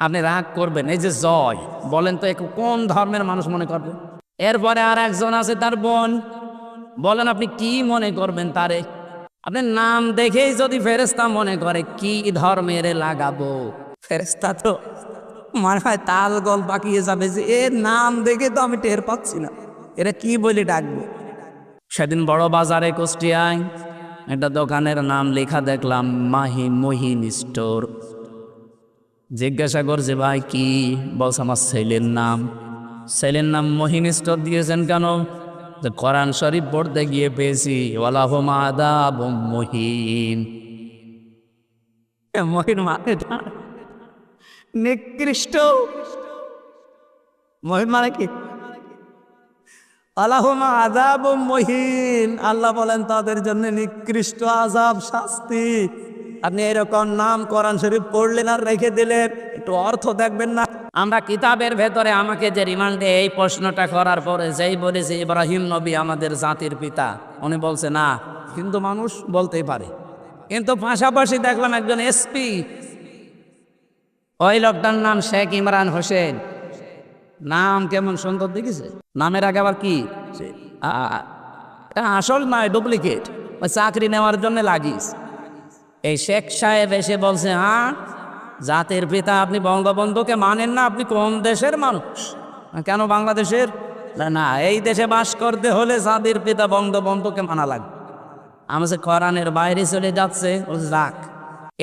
আপনি রাগ করবেন, এই যে জয় বলেন তো কোন ধর্মের মানুষ মনে করবে? এরপরে আর একজন আছে তার বোন, বলেন আপনি কি মনে করবেন তারে? আপনি নাম দেখেই যদি ফেরেশতা মনে করে কি ধর্মের লাগাবো, ফেরেশতা তো মনে হয় তাল গল পাকিয়ে যাবে যে এর নাম দেখে তো আমি টের পাচ্ছি না এরা কি বলে ডাকবো। সেদিন বড় বাজারে কুষ্টিয়ায় একটা দোকানের নাম লেখা দেখলাম মহিন স্টোর। জিজ্ঞাসা করছে ভাই কি? বলছে আমার ছেলের নাম মহিন স্টোর দিয়েছেন কেন? যে কোরআন শরীফ পড়তে গিয়ে পেয়েছি ওয়ালাহুম আযাবুম মুহিন। মহিন মানে নিকৃষ্ট। মহিন মানে কি? ওয়ালাহুম আযাবুম মুহিন, আল্লাহ বলেন তাদের জন্য নিকৃষ্ট আযাব, শাস্তি। আপনি এরকম নাম কোরআন শরীফ পড়লেন আর রেখে দিলেন, একটু অর্থ দেখবেন না? আমরা কিতাবের ভেতরে আমাকে যে রিমান্ডে এই প্রশ্নটা করার পরে যেই বলেছে ইব্রাহিম নবী আমাদের জাতির পিতা, উনি বলছে না হিন্দু মানুষ বলতেই পারে। কিন্তু পাশাপাশি দেখলাম একজন এসপি, ওই লোকটার নাম শেখ ইমরান হোসেন। নাম কেমন সুন্দর দেখেছে? নামের আগে আবার কি আসল নয়, ডুপ্লিকেট, ওই চাকরি নেওয়ার জন্য লাগিস। এই শেখ সাহেব এসে বলছে হ্যাঁ জাতির পিতা আপনি বঙ্গবন্ধুকে মানেন না? আপনি কোন দেশের মানুষ? কেন বাংলাদেশের? না, এই দেশে বাস করতে হলে জাতির পিতা বঙ্গবন্ধুকে মানা লাগবে। আমাদের কোরআনের বাইরে চলে যাচ্ছে, যাক।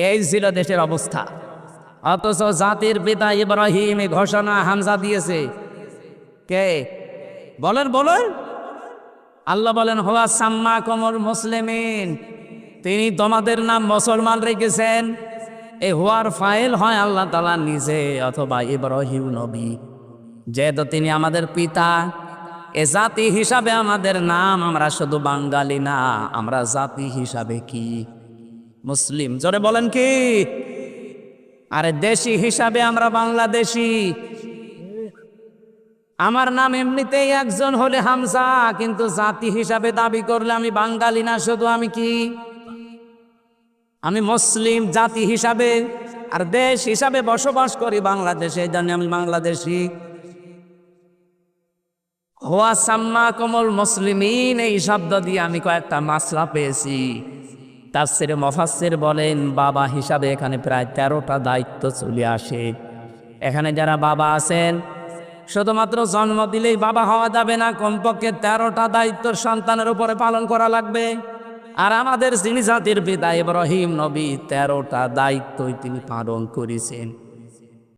এই ছিল দেশের অবস্থা। অথচ জাতির পিতা ইব্রাহিম ঘোষণা হামজা দিয়েছে কে? বলেন বলেন। আল্লাহ বলেন হুয়া সাম্মাকুমুল মুসলিমিন, তিনি তোমাদের নাম মুসলমান রেখেছেন। এই হুয়ার ফাইল হয় আল্লাহ তাআলা নিজে অথবা ইব্রাহিম নবী, যেহেতু তিনি আমাদের পিতা। এ জাতি হিসাবে আমাদের নাম, আমরা শুধু বাঙালি না, আমরা জাতি হিসাবে কি মুসলিম। জোরে বলেন কি? আরে দেশি হিসাবে আমরা বাংলাদেশি। আমার নাম এমনিতেই একজন হলে হামজা, কিন্তু জাতি হিসাবে দাবি করলে আমি বাঙালি না, শুধু আমি কি? আমি মুসলিম জাতি হিসাবে, আর দেশ হিসাবে বসবাস করি বাংলাদেশে, জানি আমি বাংলাদেশি। হুয়া সাম্মাকুমুল মুসলিমিন, এই শব্দ দিয়ে আমি কয়েকটা মাসলা পেয়েছি। তাফসিরে মুফাসসির বলেন বাবা হিসাবে এখানে প্রায় 13টা দায়িত্ব চলে আসে। এখানে যারা বাবা আছেন, শুধুমাত্র জন্ম দিলেই বাবা হওয়া যাবে না, কমপক্ষে 13টা দায়িত্ব সন্তানের উপরে পালন করা লাগবে। আর আমাদের যিনি জাতির পিতা ইব্রাহিম নবী 13টা দায়িত্বই তিনি পালন করেছেন।